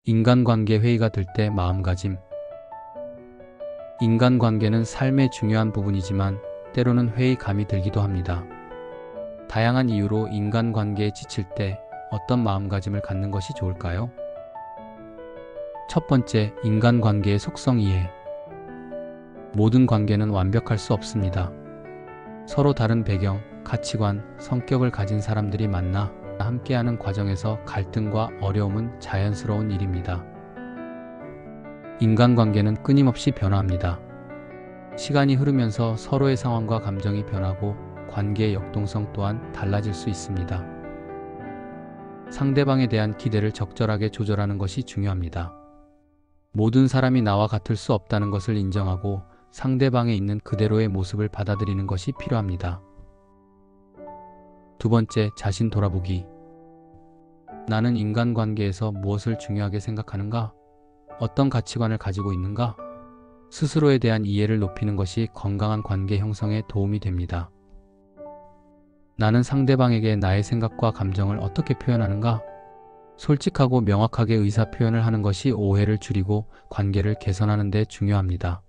인간관계 회의가 될 때 마음가짐. 인간관계는 삶의 중요한 부분이지만 때로는 회의감이 들기도 합니다. 다양한 이유로 인간관계에 지칠 때 어떤 마음가짐을 갖는 것이 좋을까요? 첫 번째, 인간관계의 속성 이해. 모든 관계는 완벽할 수 없습니다. 서로 다른 배경, 가치관, 성격을 가진 사람들이 만나 함께하는 과정에서 갈등과 어려움은 자연스러운 일입니다. 인간관계는 끊임없이 변화합니다. 시간이 흐르면서 서로의 상황과 감정이 변하고 관계의 역동성 또한 달라질 수 있습니다. 상대방에 대한 기대를 적절하게 조절하는 것이 중요합니다. 모든 사람이 나와 같을 수 없다는 것을 인정하고 상대방에 있는 그대로의 모습을 받아들이는 것이 필요합니다. 두 번째, 자신 돌아보기. 나는 인간관계에서 무엇을 중요하게 생각하는가? 어떤 가치관을 가지고 있는가? 스스로에 대한 이해를 높이는 것이 건강한 관계 형성에 도움이 됩니다. 나는 상대방에게 나의 생각과 감정을 어떻게 표현하는가? 솔직하고 명확하게 의사 표현을 하는 것이 오해를 줄이고 관계를 개선하는 데 중요합니다.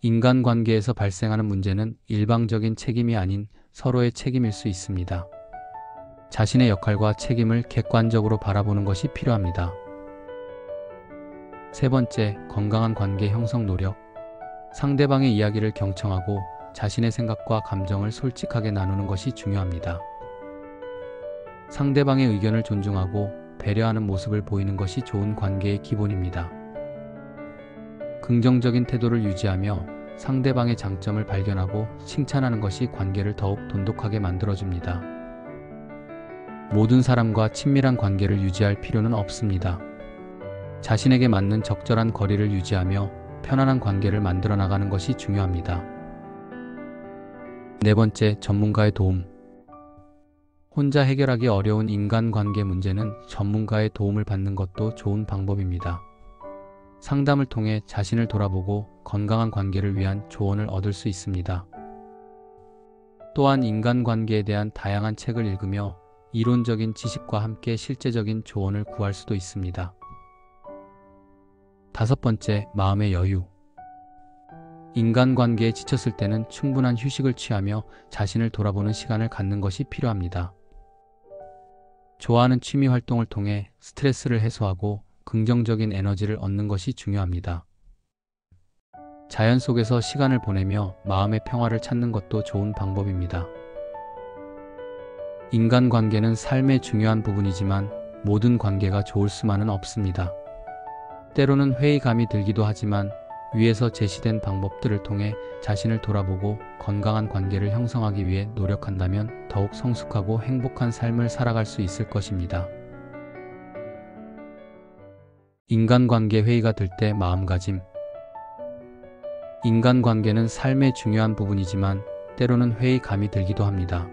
인간관계에서 발생하는 문제는 일방적인 책임이 아닌 서로의 책임일 수 있습니다. 자신의 역할과 책임을 객관적으로 바라보는 것이 필요합니다. 세 번째, 건강한 관계 형성 노력. 상대방의 이야기를 경청하고 자신의 생각과 감정을 솔직하게 나누는 것이 중요합니다. 상대방의 의견을 존중하고 배려하는 모습을 보이는 것이 좋은 관계의 기본입니다. 긍정적인 태도를 유지하며 상대방의 장점을 발견하고 칭찬하는 것이 관계를 더욱 돈독하게 만들어줍니다. 모든 사람과 친밀한 관계를 유지할 필요는 없습니다. 자신에게 맞는 적절한 거리를 유지하며 편안한 관계를 만들어 나가는 것이 중요합니다. 네 번째, 전문가의 도움. 혼자 해결하기 어려운 인간관계 문제는 전문가의 도움을 받는 것도 좋은 방법입니다. 상담을 통해 자신을 돌아보고 건강한 관계를 위한 조언을 얻을 수 있습니다. 또한 인간관계에 대한 다양한 책을 읽으며 이론적인 지식과 함께 실제적인 조언을 구할 수도 있습니다. 다섯 번째, 마음의 여유. 인간관계에 지쳤을 때는 충분한 휴식을 취하며 자신을 돌아보는 시간을 갖는 것이 필요합니다. 좋아하는 취미 활동을 통해 스트레스를 해소하고 긍정적인 에너지를 얻는 것이 중요합니다. 자연 속에서 시간을 보내며 마음의 평화를 찾는 것도 좋은 방법입니다. 인간관계는 삶의 중요한 부분이지만 모든 관계가 좋을 수만은 없습니다. 때로는 회의감이 들기도 하지만 위에서 제시된 방법들을 통해 자신을 돌아보고 건강한 관계를 형성하기 위해 노력한다면 더욱 성숙하고 행복한 삶을 살아갈 수 있을 것입니다. 인간관계 회의가 될 때 마음가짐. 인간관계는 삶의 중요한 부분이지만 때로는 회의감이 들기도 합니다.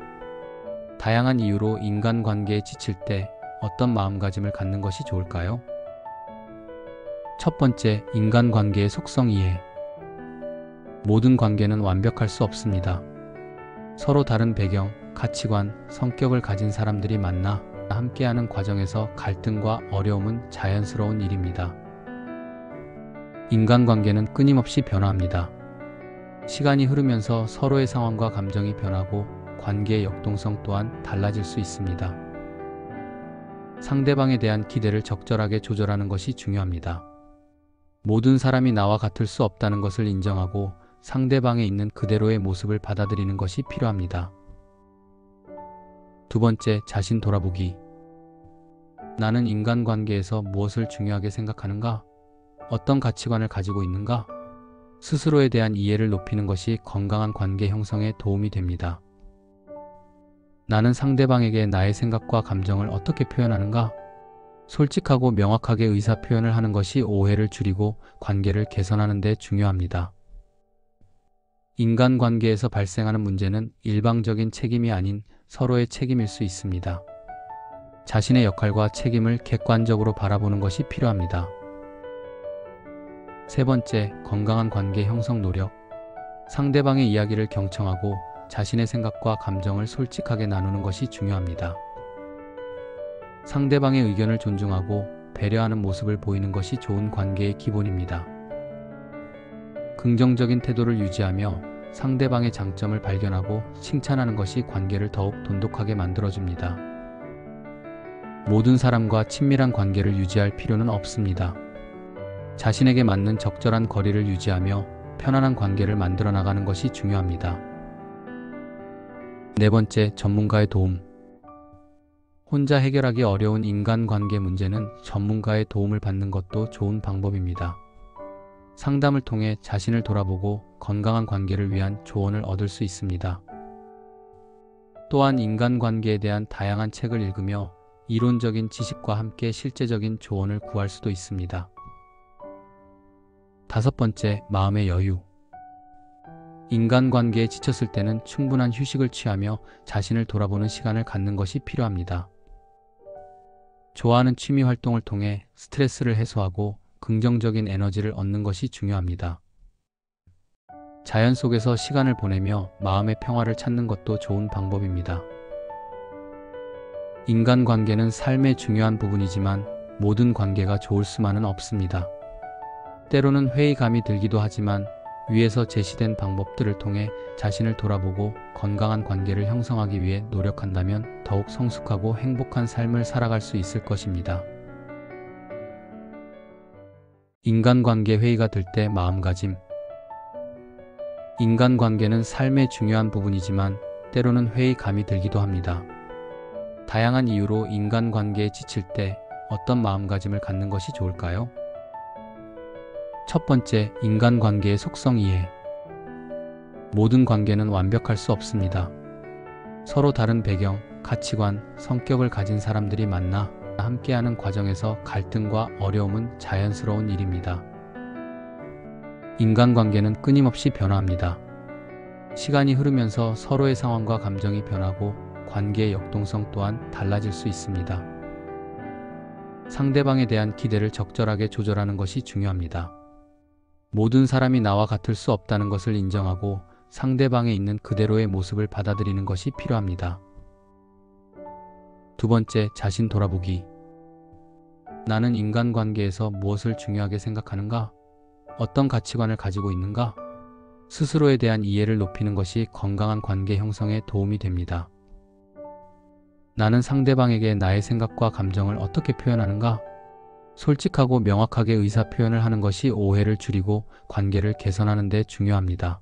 다양한 이유로 인간관계에 지칠 때 어떤 마음가짐을 갖는 것이 좋을까요? 첫 번째, 인간관계의 속성 이해. 모든 관계는 완벽할 수 없습니다. 서로 다른 배경, 가치관, 성격을 가진 사람들이 만나 함께하는 과정에서 갈등과 어려움은 자연스러운 일입니다. 인간관계는 끊임없이 변화합니다. 시간이 흐르면서 서로의 상황과 감정이 변하고 관계의 역동성 또한 달라질 수 있습니다. 상대방에 대한 기대를 적절하게 조절하는 것이 중요합니다. 모든 사람이 나와 같을 수 없다는 것을 인정하고 상대방에 있는 그대로의 모습을 받아들이는 것이 필요합니다. 두 번째, 자신 돌아보기. 나는 인간관계에서 무엇을 중요하게 생각하는가? 어떤 가치관을 가지고 있는가? 스스로에 대한 이해를 높이는 것이 건강한 관계 형성에 도움이 됩니다. 나는 상대방에게 나의 생각과 감정을 어떻게 표현하는가? 솔직하고 명확하게 의사 표현을 하는 것이 오해를 줄이고 관계를 개선하는 데 중요합니다. 인간관계에서 발생하는 문제는 일방적인 책임이 아닌 서로의 책임일 수 있습니다. 자신의 역할과 책임을 객관적으로 바라보는 것이 필요합니다. 세 번째, 건강한 관계 형성 노력. 상대방의 이야기를 경청하고 자신의 생각과 감정을 솔직하게 나누는 것이 중요합니다. 상대방의 의견을 존중하고 배려하는 모습을 보이는 것이 좋은 관계의 기본입니다. 긍정적인 태도를 유지하며 상대방의 장점을 발견하고 칭찬하는 것이 관계를 더욱 돈독하게 만들어줍니다. 모든 사람과 친밀한 관계를 유지할 필요는 없습니다. 자신에게 맞는 적절한 거리를 유지하며 편안한 관계를 만들어 나가는 것이 중요합니다. 네 번째, 전문가의 도움. 혼자 해결하기 어려운 인간관계 문제는 전문가의 도움을 받는 것도 좋은 방법입니다. 상담을 통해 자신을 돌아보고 건강한 관계를 위한 조언을 얻을 수 있습니다. 또한 인간관계에 대한 다양한 책을 읽으며 이론적인 지식과 함께 실제적인 조언을 구할 수도 있습니다. 다섯 번째, 마음의 여유. 인간관계에 지쳤을 때는 충분한 휴식을 취하며 자신을 돌아보는 시간을 갖는 것이 필요합니다. 좋아하는 취미 활동을 통해 스트레스를 해소하고 긍정적인 에너지를 얻는 것이 중요합니다. 자연 속에서 시간을 보내며 마음의 평화를 찾는 것도 좋은 방법입니다. 인간관계는 삶의 중요한 부분이지만 모든 관계가 좋을 수만은 없습니다. 때로는 회의감이 들기도 하지만 위에서 제시된 방법들을 통해 자신을 돌아보고 건강한 관계를 형성하기 위해 노력한다면 더욱 성숙하고 행복한 삶을 살아갈 수 있을 것입니다. 인간관계 회의가 들 때 마음가짐. 인간관계는 삶의 중요한 부분이지만 때로는 회의감이 들기도 합니다. 다양한 이유로 인간관계에 지칠 때 어떤 마음가짐을 갖는 것이 좋을까요? 첫 번째, 인간관계의 속성 이해. 모든 관계는 완벽할 수 없습니다. 서로 다른 배경, 가치관, 성격을 가진 사람들이 만나 함께하는 과정에서 갈등과 어려움은 자연스러운 일입니다. 인간관계는 끊임없이 변화합니다. 시간이 흐르면서 서로의 상황과 감정이 변하고 관계의 역동성 또한 달라질 수 있습니다. 상대방에 대한 기대를 적절하게 조절하는 것이 중요합니다. 모든 사람이 나와 같을 수 없다는 것을 인정하고 상대방에 있는 그대로의 모습을 받아들이는 것이 필요합니다. 두 번째, 자신 돌아보기. 나는 인간관계에서 무엇을 중요하게 생각하는가? 어떤 가치관을 가지고 있는가? 스스로에 대한 이해를 높이는 것이 건강한 관계 형성에 도움이 됩니다. 나는 상대방에게 나의 생각과 감정을 어떻게 표현하는가? 솔직하고 명확하게 의사 표현을 하는 것이 오해를 줄이고 관계를 개선하는 데 중요합니다.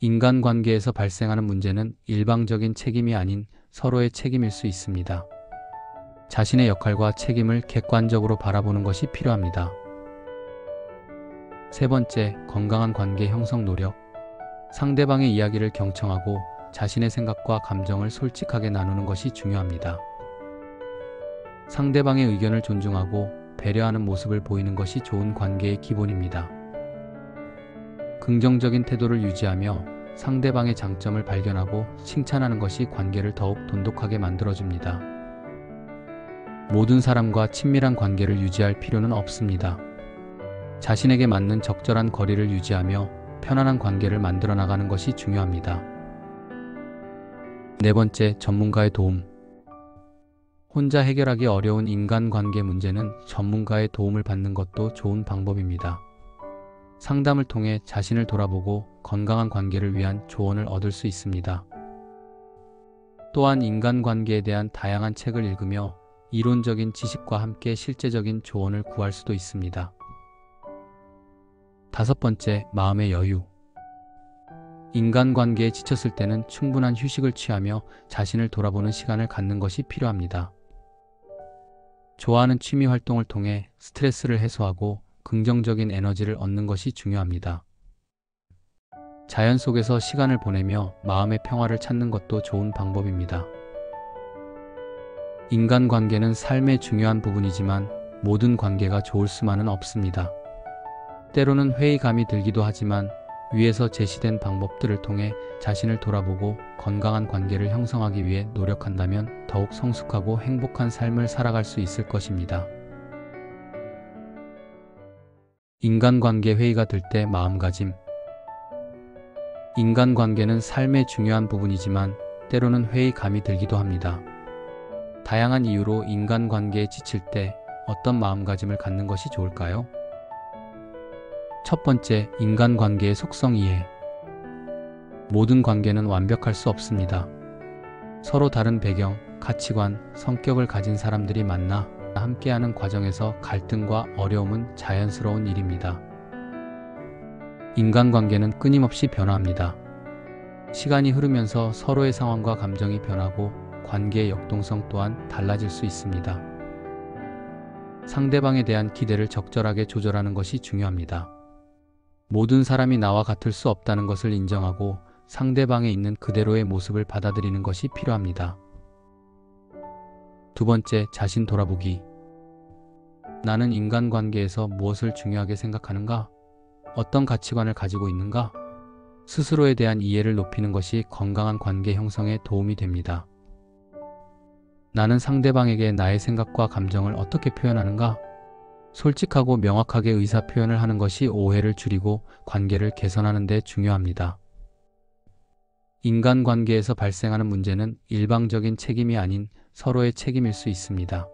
인간관계에서 발생하는 문제는 일방적인 책임이 아닌 서로의 책임일 수 있습니다. 자신의 역할과 책임을 객관적으로 바라보는 것이 필요합니다. 세 번째, 건강한 관계 형성 노력. 상대방의 이야기를 경청하고 자신의 생각과 감정을 솔직하게 나누는 것이 중요합니다. 상대방의 의견을 존중하고 배려하는 모습을 보이는 것이 좋은 관계의 기본입니다. 긍정적인 태도를 유지하며 상대방의 장점을 발견하고 칭찬하는 것이 관계를 더욱 돈독하게 만들어줍니다. 모든 사람과 친밀한 관계를 유지할 필요는 없습니다. 자신에게 맞는 적절한 거리를 유지하며 편안한 관계를 만들어 나가는 것이 중요합니다. 네 번째, 전문가의 도움. 혼자 해결하기 어려운 인간관계 문제는 전문가의 도움을 받는 것도 좋은 방법입니다. 상담을 통해 자신을 돌아보고 건강한 관계를 위한 조언을 얻을 수 있습니다. 또한 인간관계에 대한 다양한 책을 읽으며 이론적인 지식과 함께 실제적인 조언을 구할 수도 있습니다. 다섯 번째, 마음의 여유. 인간관계에 지쳤을 때는 충분한 휴식을 취하며 자신을 돌아보는 시간을 갖는 것이 필요합니다. 좋아하는 취미 활동을 통해 스트레스를 해소하고 긍정적인 에너지를 얻는 것이 중요합니다. 자연 속에서 시간을 보내며 마음의 평화를 찾는 것도 좋은 방법입니다. 인간관계는 삶의 중요한 부분이지만 모든 관계가 좋을 수만은 없습니다. 때로는 회의감이 들기도 하지만 위에서 제시된 방법들을 통해 자신을 돌아보고 건강한 관계를 형성하기 위해 노력한다면 더욱 성숙하고 행복한 삶을 살아갈 수 있을 것입니다. 인간관계 회의가 들 때 마음가짐. 인간관계는 삶의 중요한 부분이지만 때로는 회의감이 들기도 합니다. 다양한 이유로 인간관계에 지칠 때 어떤 마음가짐을 갖는 것이 좋을까요? 첫 번째, 인간관계의 속성 이해. 모든 관계는 완벽할 수 없습니다. 서로 다른 배경, 가치관, 성격을 가진 사람들이 만나 함께하는 과정에서 갈등과 어려움은 자연스러운 일입니다. 인간관계는 끊임없이 변화합니다. 시간이 흐르면서 서로의 상황과 감정이 변하고 관계의 역동성 또한 달라질 수 있습니다. 상대방에 대한 기대를 적절하게 조절하는 것이 중요합니다. 모든 사람이 나와 같을 수 없다는 것을 인정하고 상대방에 있는 그대로의 모습을 받아들이는 것이 필요합니다. 두 번째, 자신 돌아보기. 나는 인간관계에서 무엇을 중요하게 생각하는가? 어떤 가치관을 가지고 있는가? 스스로에 대한 이해를 높이는 것이 건강한 관계 형성에 도움이 됩니다. 나는 상대방에게 나의 생각과 감정을 어떻게 표현하는가? 솔직하고 명확하게 의사 표현을 하는 것이 오해를 줄이고 관계를 개선하는 데 중요합니다. 인간관계에서 발생하는 문제는 일방적인 책임이 아닌 서로의 책임일 수 있습니다.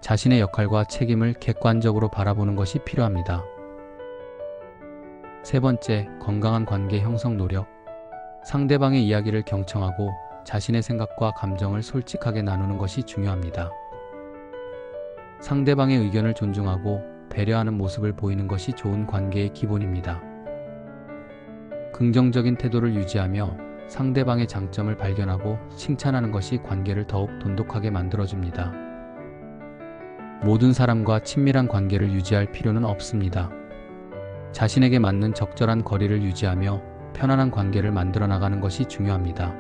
자신의 역할과 책임을 객관적으로 바라보는 것이 필요합니다. 세 번째, 건강한 관계 형성 노력. 상대방의 이야기를 경청하고 자신의 생각과 감정을 솔직하게 나누는 것이 중요합니다. 상대방의 의견을 존중하고 배려하는 모습을 보이는 것이 좋은 관계의 기본입니다. 긍정적인 태도를 유지하며 상대방의 장점을 발견하고 칭찬하는 것이 관계를 더욱 돈독하게 만들어줍니다. 모든 사람과 친밀한 관계를 유지할 필요는 없습니다. 자신에게 맞는 적절한 거리를 유지하며 편안한 관계를 만들어 나가는 것이 중요합니다.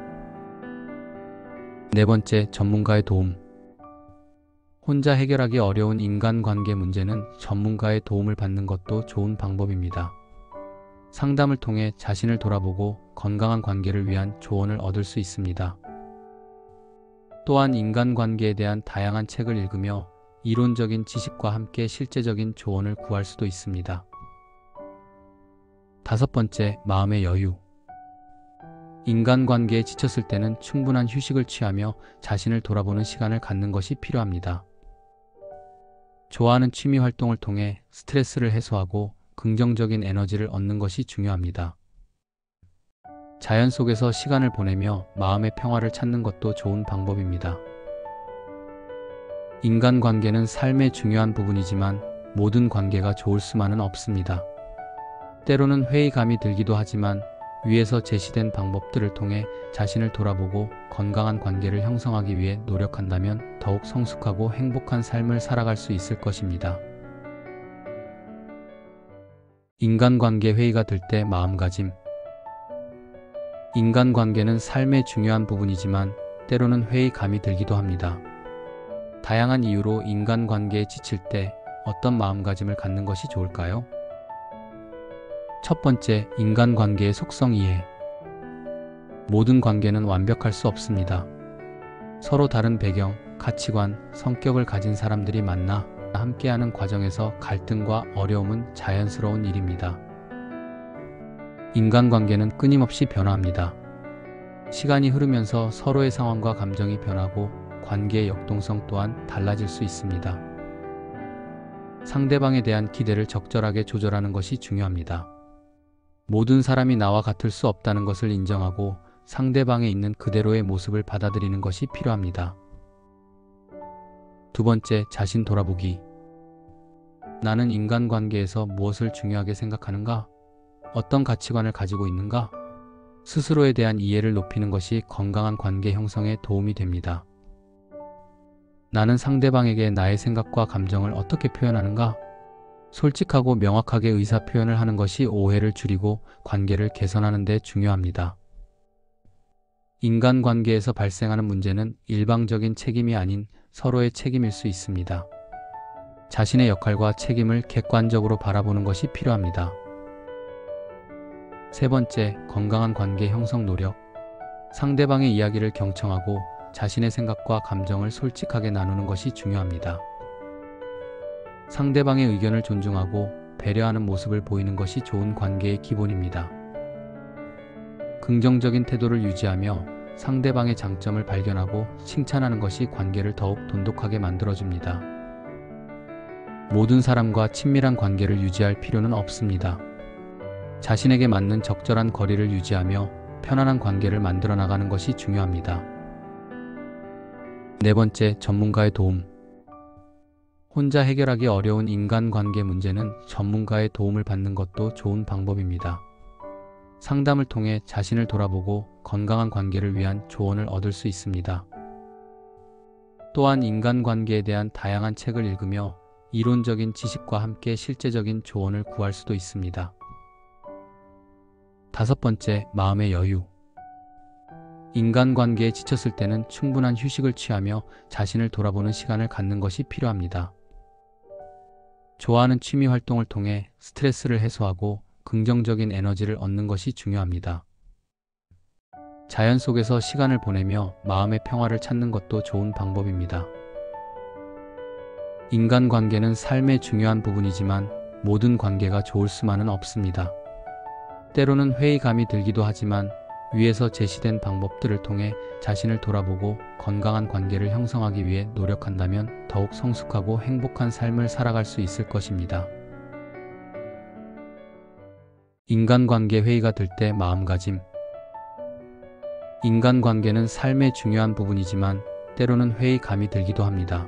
네 번째, 전문가의 도움. 혼자 해결하기 어려운 인간관계 문제는 전문가의 도움을 받는 것도 좋은 방법입니다. 상담을 통해 자신을 돌아보고 건강한 관계를 위한 조언을 얻을 수 있습니다. 또한 인간관계에 대한 다양한 책을 읽으며 이론적인 지식과 함께 실제적인 조언을 구할 수도 있습니다. 다섯 번째, 마음의 여유. 인간관계에 지쳤을 때는 충분한 휴식을 취하며 자신을 돌아보는 시간을 갖는 것이 필요합니다. 좋아하는 취미 활동을 통해 스트레스를 해소하고 긍정적인 에너지를 얻는 것이 중요합니다. 자연 속에서 시간을 보내며 마음의 평화를 찾는 것도 좋은 방법입니다. 인간관계는 삶의 중요한 부분이지만 모든 관계가 좋을 수만은 없습니다. 때로는 회의감이 들기도 하지만 위에서 제시된 방법들을 통해 자신을 돌아보고 건강한 관계를 형성하기 위해 노력한다면 더욱 성숙하고 행복한 삶을 살아갈 수 있을 것입니다. 인간관계 회의가 들 때 마음가짐. 인간관계는 삶의 중요한 부분이지만 때로는 회의감이 들기도 합니다. 다양한 이유로 인간관계에 지칠 때 어떤 마음가짐을 갖는 것이 좋을까요? 첫 번째, 인간관계의 속성 이해. 모든 관계는 완벽할 수 없습니다. 서로 다른 배경, 가치관, 성격을 가진 사람들이 만나 함께하는 과정에서 갈등과 어려움은 자연스러운 일입니다. 인간관계는 끊임없이 변화합니다. 시간이 흐르면서 서로의 상황과 감정이 변하고 관계의 역동성 또한 달라질 수 있습니다. 상대방에 대한 기대를 적절하게 조절하는 것이 중요합니다. 모든 사람이 나와 같을 수 없다는 것을 인정하고 상대방에 있는 그대로의 모습을 받아들이는 것이 필요합니다. 두 번째, 자신 돌아보기. 나는 인간관계에서 무엇을 중요하게 생각하는가? 어떤 가치관을 가지고 있는가? 스스로에 대한 이해를 높이는 것이 건강한 관계 형성에 도움이 됩니다. 나는 상대방에게 나의 생각과 감정을 어떻게 표현하는가? 솔직하고 명확하게 의사 표현을 하는 것이 오해를 줄이고 관계를 개선하는 데 중요합니다. 인간관계에서 발생하는 문제는 일방적인 책임이 아닌 서로의 책임일 수 있습니다. 자신의 역할과 책임을 객관적으로 바라보는 것이 필요합니다. 세 번째, 건강한 관계 형성 노력. 상대방의 이야기를 경청하고 자신의 생각과 감정을 솔직하게 나누는 것이 중요합니다. 상대방의 의견을 존중하고 배려하는 모습을 보이는 것이 좋은 관계의 기본입니다. 긍정적인 태도를 유지하며 상대방의 장점을 발견하고 칭찬하는 것이 관계를 더욱 돈독하게 만들어줍니다. 모든 사람과 친밀한 관계를 유지할 필요는 없습니다. 자신에게 맞는 적절한 거리를 유지하며 편안한 관계를 만들어 나가는 것이 중요합니다. 네 번째, 전문가의 도움. 혼자 해결하기 어려운 인간관계 문제는 전문가의 도움을 받는 것도 좋은 방법입니다. 상담을 통해 자신을 돌아보고 건강한 관계를 위한 조언을 얻을 수 있습니다. 또한 인간관계에 대한 다양한 책을 읽으며 이론적인 지식과 함께 실제적인 조언을 구할 수도 있습니다. 다섯 번째, 마음의 여유. 인간관계에 지쳤을 때는 충분한 휴식을 취하며 자신을 돌아보는 시간을 갖는 것이 필요합니다. 좋아하는 취미 활동을 통해 스트레스를 해소하고 긍정적인 에너지를 얻는 것이 중요합니다. 자연 속에서 시간을 보내며 마음의 평화를 찾는 것도 좋은 방법입니다. 인간관계는 삶의 중요한 부분이지만 모든 관계가 좋을 수만은 없습니다. 때로는 회의감이 들기도 하지만 위에서 제시된 방법들을 통해 자신을 돌아보고 건강한 관계를 형성하기 위해 노력한다면 더욱 성숙하고 행복한 삶을 살아갈 수 있을 것입니다. 인간관계 회의가 들 때 마음가짐. 인간관계는 삶의 중요한 부분이지만 때로는 회의감이 들기도 합니다.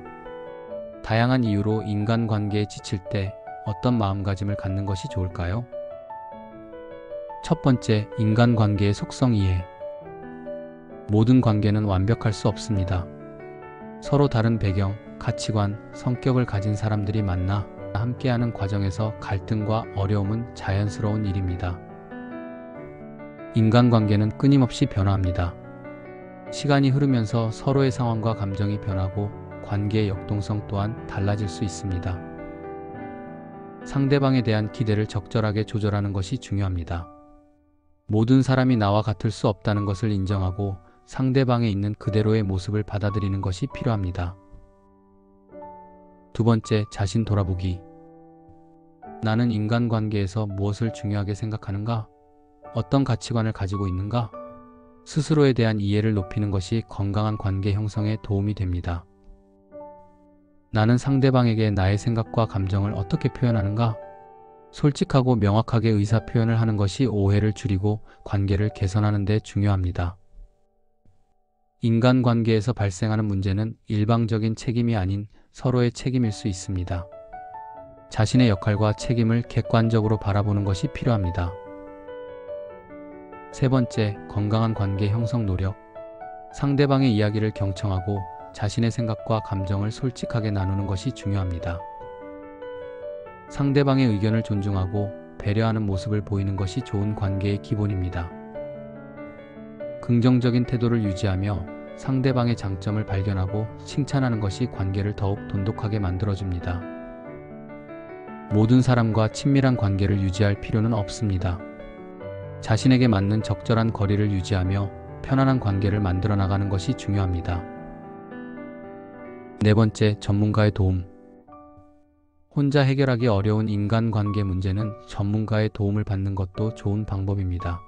다양한 이유로 인간관계에 지칠 때 어떤 마음가짐을 갖는 것이 좋을까요? 첫 번째, 인간관계의 속성 이해. 모든 관계는 완벽할 수 없습니다. 서로 다른 배경, 가치관, 성격을 가진 사람들이 만나 함께하는 과정에서 갈등과 어려움은 자연스러운 일입니다. 인간관계는 끊임없이 변화합니다. 시간이 흐르면서 서로의 상황과 감정이 변하고 관계의 역동성 또한 달라질 수 있습니다. 상대방에 대한 기대를 적절하게 조절하는 것이 중요합니다. 모든 사람이 나와 같을 수 없다는 것을 인정하고 상대방에 있는 그대로의 모습을 받아들이는 것이 필요합니다. 두 번째, 자신 돌아보기. 나는 인간관계에서 무엇을 중요하게 생각하는가? 어떤 가치관을 가지고 있는가? 스스로에 대한 이해를 높이는 것이 건강한 관계 형성에 도움이 됩니다. 나는 상대방에게 나의 생각과 감정을 어떻게 표현하는가? 솔직하고 명확하게 의사 표현을 하는 것이 오해를 줄이고 관계를 개선하는 데 중요합니다. 인간관계에서 발생하는 문제는 일방적인 책임이 아닌 서로의 책임일 수 있습니다. 자신의 역할과 책임을 객관적으로 바라보는 것이 필요합니다. 세 번째, 건강한 관계 형성 노력. 상대방의 이야기를 경청하고 자신의 생각과 감정을 솔직하게 나누는 것이 중요합니다. 상대방의 의견을 존중하고 배려하는 모습을 보이는 것이 좋은 관계의 기본입니다. 긍정적인 태도를 유지하며 상대방의 장점을 발견하고 칭찬하는 것이 관계를 더욱 돈독하게 만들어줍니다. 모든 사람과 친밀한 관계를 유지할 필요는 없습니다. 자신에게 맞는 적절한 거리를 유지하며 편안한 관계를 만들어 나가는 것이 중요합니다. 네 번째, 전문가의 도움. 혼자 해결하기 어려운 인간관계 문제는 전문가의 도움을 받는 것도 좋은 방법입니다.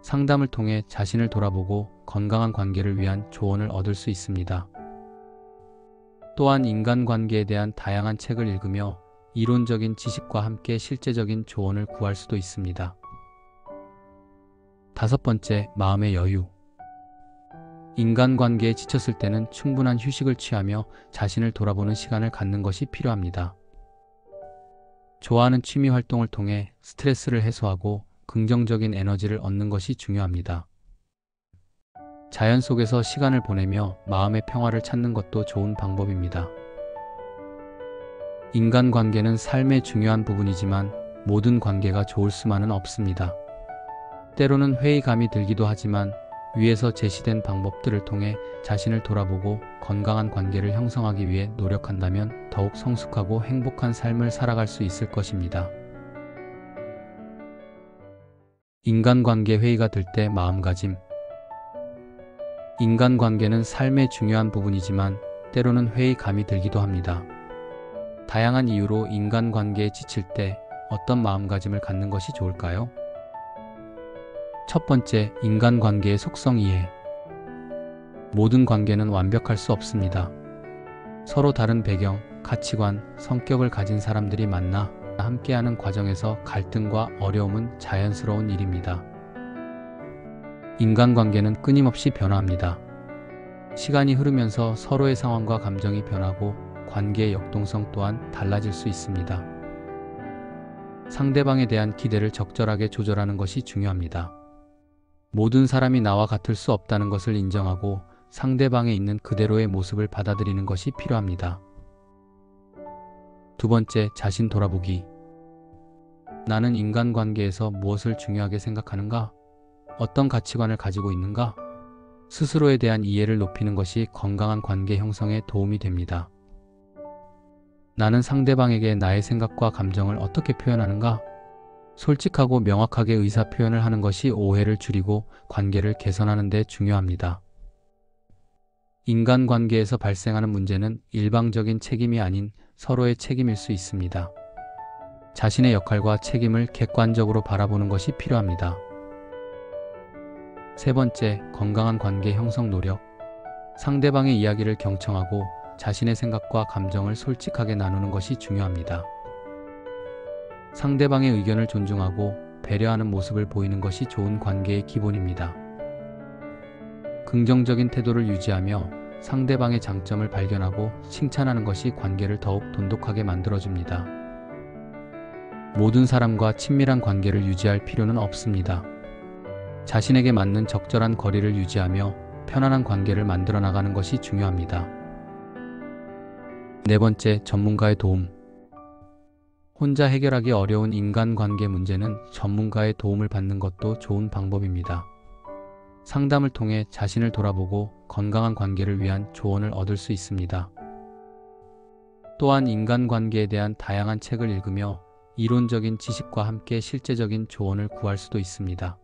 상담을 통해 자신을 돌아보고 건강한 관계를 위한 조언을 얻을 수 있습니다. 또한 인간관계에 대한 다양한 책을 읽으며 이론적인 지식과 함께 실제적인 조언을 구할 수도 있습니다. 다섯 번째, 마음의 여유. 인간관계에 지쳤을 때는 충분한 휴식을 취하며 자신을 돌아보는 시간을 갖는 것이 필요합니다. 좋아하는 취미 활동을 통해 스트레스를 해소하고 긍정적인 에너지를 얻는 것이 중요합니다. 자연 속에서 시간을 보내며 마음의 평화를 찾는 것도 좋은 방법입니다. 인간관계는 삶의 중요한 부분이지만 모든 관계가 좋을 수만은 없습니다. 때로는 회의감이 들기도 하지만 위에서 제시된 방법들을 통해 자신을 돌아보고 건강한 관계를 형성하기 위해 노력한다면 더욱 성숙하고 행복한 삶을 살아갈 수 있을 것입니다. 인간관계 회의가 들 때 마음가짐. 인간관계는 삶의 중요한 부분이지만 때로는 회의감이 들기도 합니다. 다양한 이유로 인간관계에 지칠 때 어떤 마음가짐을 갖는 것이 좋을까요? 첫 번째, 인간관계의 속성 이해. 모든 관계는 완벽할 수 없습니다. 서로 다른 배경, 가치관, 성격을 가진 사람들이 만나 함께하는 과정에서 갈등과 어려움은 자연스러운 일입니다. 인간관계는 끊임없이 변화합니다. 시간이 흐르면서 서로의 상황과 감정이 변하고 관계의 역동성 또한 달라질 수 있습니다. 상대방에 대한 기대를 적절하게 조절하는 것이 중요합니다. 모든 사람이 나와 같을 수 없다는 것을 인정하고 상대방에 있는 그대로의 모습을 받아들이는 것이 필요합니다. 두 번째, 자신 돌아보기. 나는 인간관계에서 무엇을 중요하게 생각하는가? 어떤 가치관을 가지고 있는가? 스스로에 대한 이해를 높이는 것이 건강한 관계 형성에 도움이 됩니다. 나는 상대방에게 나의 생각과 감정을 어떻게 표현하는가? 솔직하고 명확하게 의사 표현을 하는 것이 오해를 줄이고 관계를 개선하는 데 중요합니다. 인간관계에서 발생하는 문제는 일방적인 책임이 아닌 서로의 책임일 수 있습니다. 자신의 역할과 책임을 객관적으로 바라보는 것이 필요합니다. 세 번째, 건강한 관계 형성 노력. 상대방의 이야기를 경청하고 자신의 생각과 감정을 솔직하게 나누는 것이 중요합니다. 상대방의 의견을 존중하고 배려하는 모습을 보이는 것이 좋은 관계의 기본입니다. 긍정적인 태도를 유지하며 상대방의 장점을 발견하고 칭찬하는 것이 관계를 더욱 돈독하게 만들어줍니다. 모든 사람과 친밀한 관계를 유지할 필요는 없습니다. 자신에게 맞는 적절한 거리를 유지하며 편안한 관계를 만들어 나가는 것이 중요합니다. 네 번째, 전문가의 도움. 혼자 해결하기 어려운 인간관계 문제는 전문가의 도움을 받는 것도 좋은 방법입니다. 상담을 통해 자신을 돌아보고 건강한 관계를 위한 조언을 얻을 수 있습니다. 또한 인간관계에 대한 다양한 책을 읽으며 이론적인 지식과 함께 실제적인 조언을 구할 수도 있습니다.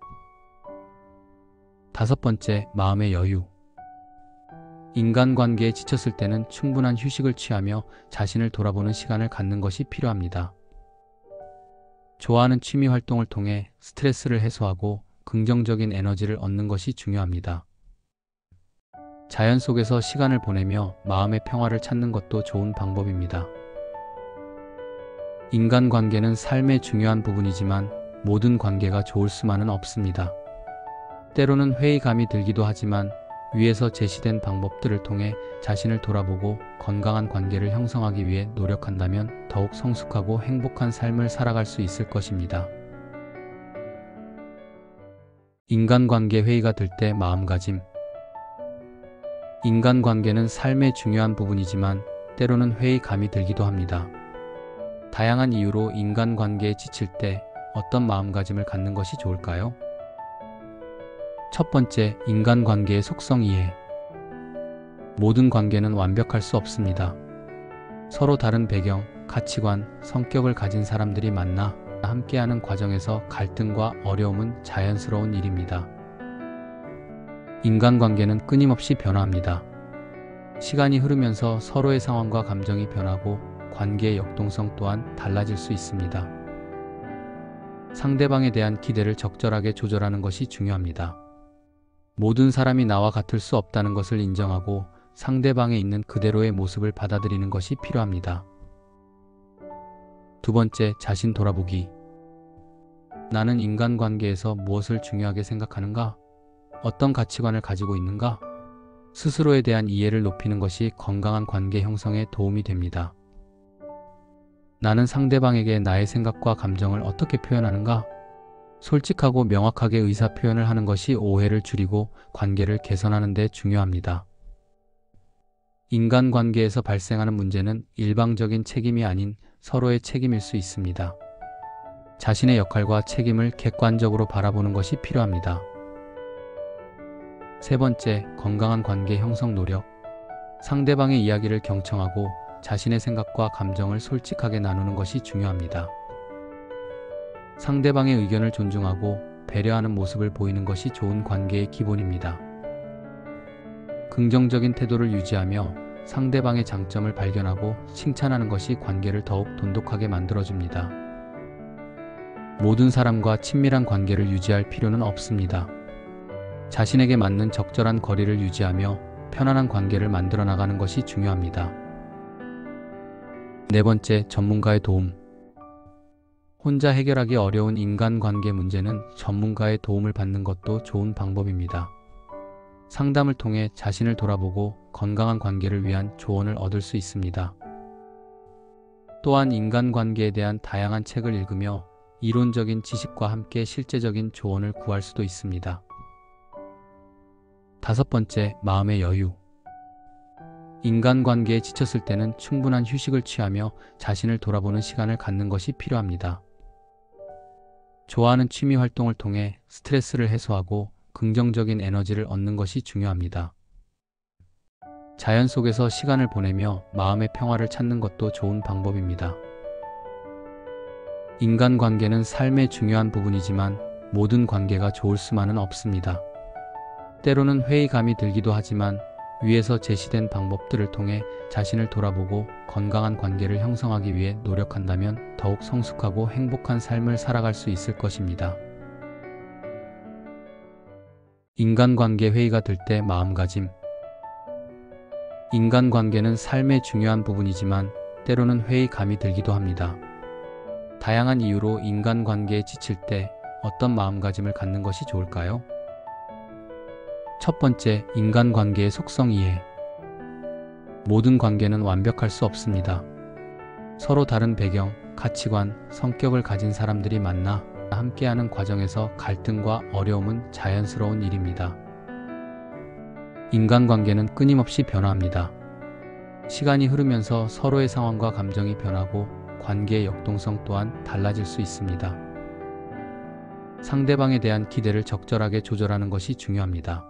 다섯 번째, 마음의 여유. 인간관계에 지쳤을 때는 충분한 휴식을 취하며 자신을 돌아보는 시간을 갖는 것이 필요합니다. 좋아하는 취미 활동을 통해 스트레스를 해소하고 긍정적인 에너지를 얻는 것이 중요합니다. 자연 속에서 시간을 보내며 마음의 평화를 찾는 것도 좋은 방법입니다. 인간관계는 삶의 중요한 부분이지만 모든 관계가 좋을 수만은 없습니다. 때로는 회의감이 들기도 하지만 위에서 제시된 방법들을 통해 자신을 돌아보고 건강한 관계를 형성하기 위해 노력한다면 더욱 성숙하고 행복한 삶을 살아갈 수 있을 것입니다. 인간관계 회의가 들 때 마음가짐. 인간관계는 삶의 중요한 부분이지만 때로는 회의감이 들기도 합니다. 다양한 이유로 인간관계에 지칠 때 어떤 마음가짐을 갖는 것이 좋을까요? 첫 번째, 인간관계의 속성 이해. 모든 관계는 완벽할 수 없습니다. 서로 다른 배경, 가치관, 성격을 가진 사람들이 만나 함께하는 과정에서 갈등과 어려움은 자연스러운 일입니다. 인간관계는 끊임없이 변화합니다. 시간이 흐르면서 서로의 상황과 감정이 변하고 관계의 역동성 또한 달라질 수 있습니다. 상대방에 대한 기대를 적절하게 조절하는 것이 중요합니다. 모든 사람이 나와 같을 수 없다는 것을 인정하고 상대방에 있는 그대로의 모습을 받아들이는 것이 필요합니다. 두 번째, 자신 돌아보기. 나는 인간관계에서 무엇을 중요하게 생각하는가? 어떤 가치관을 가지고 있는가? 스스로에 대한 이해를 높이는 것이 건강한 관계 형성에 도움이 됩니다. 나는 상대방에게 나의 생각과 감정을 어떻게 표현하는가? 솔직하고 명확하게 의사 표현을 하는 것이 오해를 줄이고 관계를 개선하는 데 중요합니다. 인간관계에서 발생하는 문제는 일방적인 책임이 아닌 서로의 책임일 수 있습니다. 자신의 역할과 책임을 객관적으로 바라보는 것이 필요합니다. 세 번째, 건강한 관계 형성 노력. 상대방의 이야기를 경청하고 자신의 생각과 감정을 솔직하게 나누는 것이 중요합니다. 상대방의 의견을 존중하고 배려하는 모습을 보이는 것이 좋은 관계의 기본입니다. 긍정적인 태도를 유지하며 상대방의 장점을 발견하고 칭찬하는 것이 관계를 더욱 돈독하게 만들어줍니다. 모든 사람과 친밀한 관계를 유지할 필요는 없습니다. 자신에게 맞는 적절한 거리를 유지하며 편안한 관계를 만들어 나가는 것이 중요합니다. 네 번째, 전문가의 도움. 혼자 해결하기 어려운 인간관계 문제는 전문가의 도움을 받는 것도 좋은 방법입니다. 상담을 통해 자신을 돌아보고 건강한 관계를 위한 조언을 얻을 수 있습니다. 또한 인간관계에 대한 다양한 책을 읽으며 이론적인 지식과 함께 실제적인 조언을 구할 수도 있습니다. 다섯 번째, 마음의 여유. 인간관계에 지쳤을 때는 충분한 휴식을 취하며 자신을 돌아보는 시간을 갖는 것이 필요합니다. 좋아하는 취미 활동을 통해 스트레스를 해소하고 긍정적인 에너지를 얻는 것이 중요합니다. 자연 속에서 시간을 보내며 마음의 평화를 찾는 것도 좋은 방법입니다. 인간관계는 삶의 중요한 부분이지만 모든 관계가 좋을 수만은 없습니다. 때로는 회의감이 들기도 하지만 위에서 제시된 방법들을 통해 자신을 돌아보고 건강한 관계를 형성하기 위해 노력한다면 더욱 성숙하고 행복한 삶을 살아갈 수 있을 것입니다. 인간관계 회의가 들 때 마음가짐. 인간관계는 삶의 중요한 부분이지만 때로는 회의감이 들기도 합니다. 다양한 이유로 인간관계에 지칠 때 어떤 마음가짐을 갖는 것이 좋을까요? 첫 번째, 인간관계의 속성 이해. 모든 관계는 완벽할 수 없습니다. 서로 다른 배경, 가치관, 성격을 가진 사람들이 만나 함께하는 과정에서 갈등과 어려움은 자연스러운 일입니다. 인간관계는 끊임없이 변화합니다. 시간이 흐르면서 서로의 상황과 감정이 변하고 관계의 역동성 또한 달라질 수 있습니다. 상대방에 대한 기대를 적절하게 조절하는 것이 중요합니다.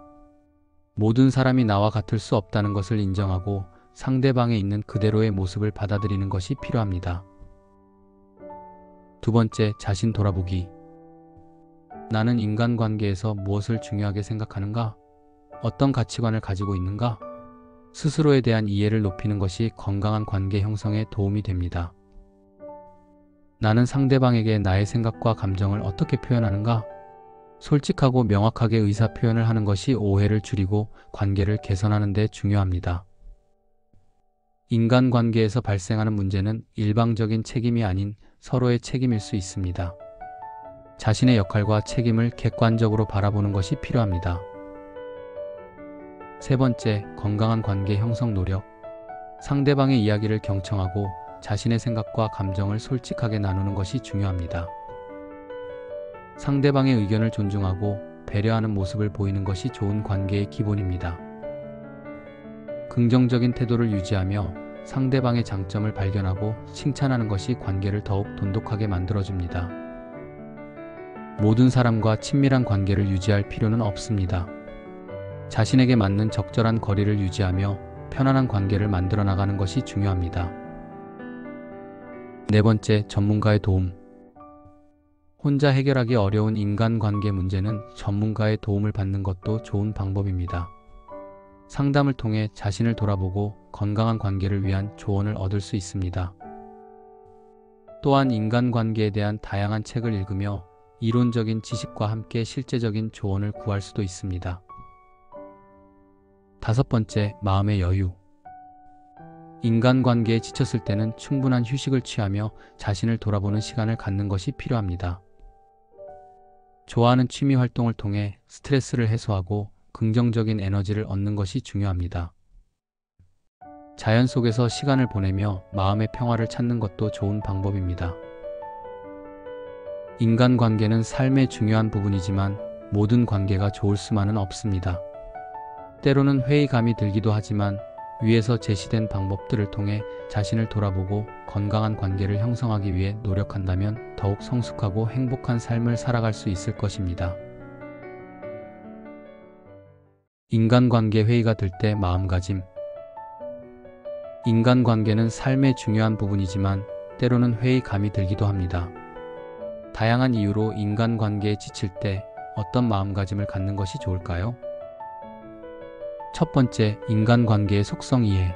모든 사람이 나와 같을 수 없다는 것을 인정하고 상대방에 있는 그대로의 모습을 받아들이는 것이 필요합니다. 두 번째, 자신 돌아보기. 나는 인간관계에서 무엇을 중요하게 생각하는가? 어떤 가치관을 가지고 있는가? 스스로에 대한 이해를 높이는 것이 건강한 관계 형성에 도움이 됩니다. 나는 상대방에게 나의 생각과 감정을 어떻게 표현하는가? 솔직하고 명확하게 의사 표현을 하는 것이 오해를 줄이고 관계를 개선하는 데 중요합니다. 인간관계에서 발생하는 문제는 일방적인 책임이 아닌 서로의 책임일 수 있습니다. 자신의 역할과 책임을 객관적으로 바라보는 것이 필요합니다. 세 번째, 건강한 관계 형성 노력. 상대방의 이야기를 경청하고 자신의 생각과 감정을 솔직하게 나누는 것이 중요합니다. 상대방의 의견을 존중하고 배려하는 모습을 보이는 것이 좋은 관계의 기본입니다. 긍정적인 태도를 유지하며 상대방의 장점을 발견하고 칭찬하는 것이 관계를 더욱 돈독하게 만들어줍니다. 모든 사람과 친밀한 관계를 유지할 필요는 없습니다. 자신에게 맞는 적절한 거리를 유지하며 편안한 관계를 만들어 나가는 것이 중요합니다. 네 번째, 전문가의 도움. 혼자 해결하기 어려운 인간관계 문제는 전문가의 도움을 받는 것도 좋은 방법입니다. 상담을 통해 자신을 돌아보고 건강한 관계를 위한 조언을 얻을 수 있습니다. 또한 인간관계에 대한 다양한 책을 읽으며 이론적인 지식과 함께 실제적인 조언을 구할 수도 있습니다. 다섯 번째, 마음의 여유. 인간관계에 지쳤을 때는 충분한 휴식을 취하며 자신을 돌아보는 시간을 갖는 것이 필요합니다. 좋아하는 취미 활동을 통해 스트레스를 해소하고 긍정적인 에너지를 얻는 것이 중요합니다. 자연 속에서 시간을 보내며 마음의 평화를 찾는 것도 좋은 방법입니다. 인간관계는 삶의 중요한 부분이지만 모든 관계가 좋을 수만은 없습니다. 때로는 회의감이 들기도 하지만 위에서 제시된 방법들을 통해 자신을 돌아보고 건강한 관계를 형성하기 위해 노력한다면 더욱 성숙하고 행복한 삶을 살아갈 수 있을 것입니다. 인간관계 회의가 들 때 마음가짐. 인간관계는 삶의 중요한 부분이지만 때로는 회의감이 들기도 합니다. 다양한 이유로 인간관계에 지칠 때 어떤 마음가짐을 갖는 것이 좋을까요? 첫 번째, 인간관계의 속성 이해.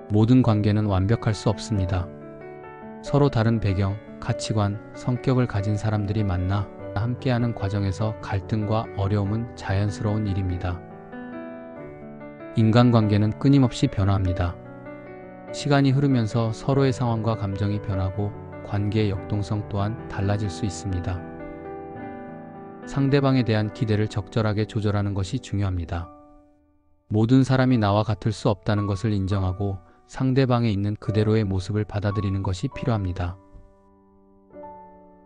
모든 관계는 완벽할 수 없습니다. 서로 다른 배경, 가치관, 성격을 가진 사람들이 만나 함께하는 과정에서 갈등과 어려움은 자연스러운 일입니다. 인간관계는 끊임없이 변화합니다. 시간이 흐르면서 서로의 상황과 감정이 변하고 관계의 역동성 또한 달라질 수 있습니다. 상대방에 대한 기대를 적절하게 조절하는 것이 중요합니다. 모든 사람이 나와 같을 수 없다는 것을 인정하고 상대방에 있는 그대로의 모습을 받아들이는 것이 필요합니다.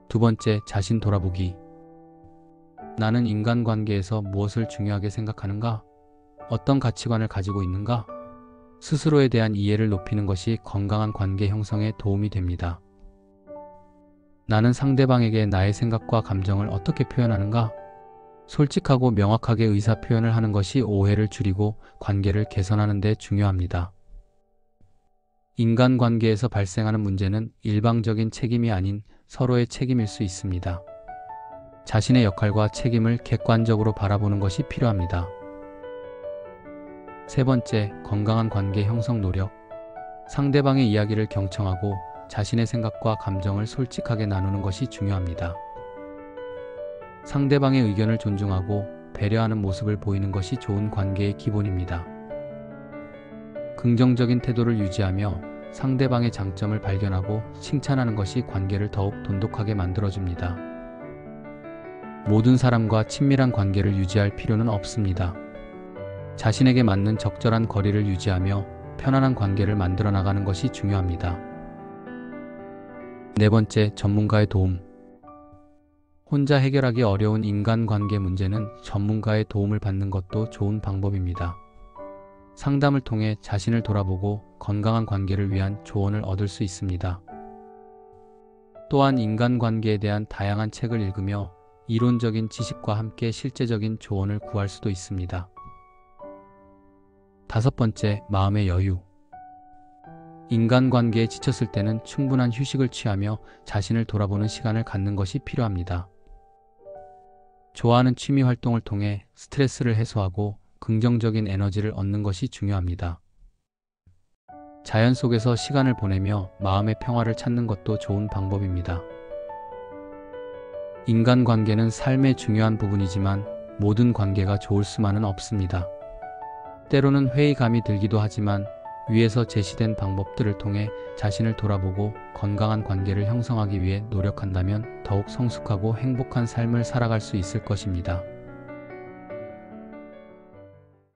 두 번째, 자신 돌아보기. 나는 인간관계에서 무엇을 중요하게 생각하는가? 어떤 가치관을 가지고 있는가? 스스로에 대한 이해를 높이는 것이 건강한 관계 형성에 도움이 됩니다. 나는 상대방에게 나의 생각과 감정을 어떻게 표현하는가? 솔직하고 명확하게 의사 표현을 하는 것이 오해를 줄이고 관계를 개선하는 데 중요합니다. 인간관계에서 발생하는 문제는 일방적인 책임이 아닌 서로의 책임일 수 있습니다. 자신의 역할과 책임을 객관적으로 바라보는 것이 필요합니다. 세 번째, 건강한 관계 형성 노력. 상대방의 이야기를 경청하고 자신의 생각과 감정을 솔직하게 나누는 것이 중요합니다. 상대방의 의견을 존중하고 배려하는 모습을 보이는 것이 좋은 관계의 기본입니다. 긍정적인 태도를 유지하며 상대방의 장점을 발견하고 칭찬하는 것이 관계를 더욱 돈독하게 만들어줍니다. 모든 사람과 친밀한 관계를 유지할 필요는 없습니다. 자신에게 맞는 적절한 거리를 유지하며 편안한 관계를 만들어 나가는 것이 중요합니다. 네 번째, 전문가의 도움. 혼자 해결하기 어려운 인간관계 문제는 전문가의 도움을 받는 것도 좋은 방법입니다. 상담을 통해 자신을 돌아보고 건강한 관계를 위한 조언을 얻을 수 있습니다. 또한 인간관계에 대한 다양한 책을 읽으며 이론적인 지식과 함께 실제적인 조언을 구할 수도 있습니다. 다섯 번째, 마음의 여유. 인간관계에 지쳤을 때는 충분한 휴식을 취하며 자신을 돌아보는 시간을 갖는 것이 필요합니다. 좋아하는 취미 활동을 통해 스트레스를 해소하고 긍정적인 에너지를 얻는 것이 중요합니다. 자연 속에서 시간을 보내며 마음의 평화를 찾는 것도 좋은 방법입니다. 인간관계는 삶의 중요한 부분이지만 모든 관계가 좋을 수만은 없습니다. 때로는 회의감이 들기도 하지만 위에서 제시된 방법들을 통해 자신을 돌아보고 건강한 관계를 형성하기 위해 노력한다면 더욱 성숙하고 행복한 삶을 살아갈 수 있을 것입니다.